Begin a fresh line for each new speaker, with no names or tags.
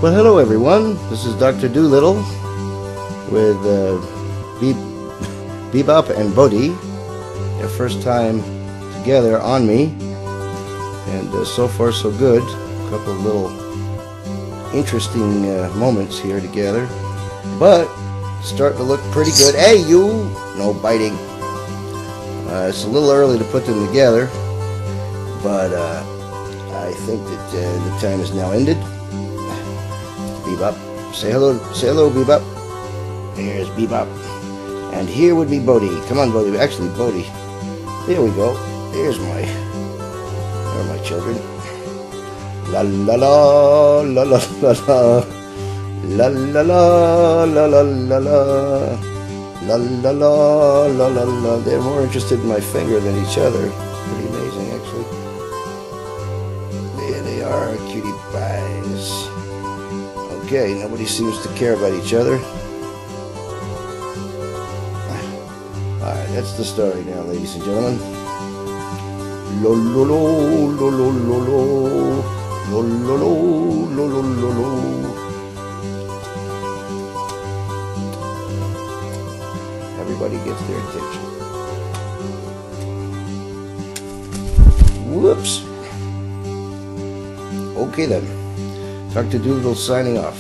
Well, hello everyone. This is Dr. Doolittle with Bebop and Bodhi. Their first time together on me, and so far so good. A couple of little interesting moments here together, but starting to look pretty good. Hey, you! No biting. It's a little early to put them together, but I think that the time is now ended. Bebop, say hello, Bebop. Here's Bebop, and here would be Bodhi. Come on, Bodhi. Actually, Bodhi. There we go. There are my children. La la la la la la la la la la la la la la. La la la la la la. They're more interested in my finger than each other. Pretty amazing, actually. There they are, cutie pies. Okay, nobody seems to care about each other. Alright, that's the story now, ladies and gentlemen. Lo lo lo lo lo lo lo lo lo lo lo lo lo. Everybody gets their attention. Whoops. Okay then. Dr. Doolittle signing off.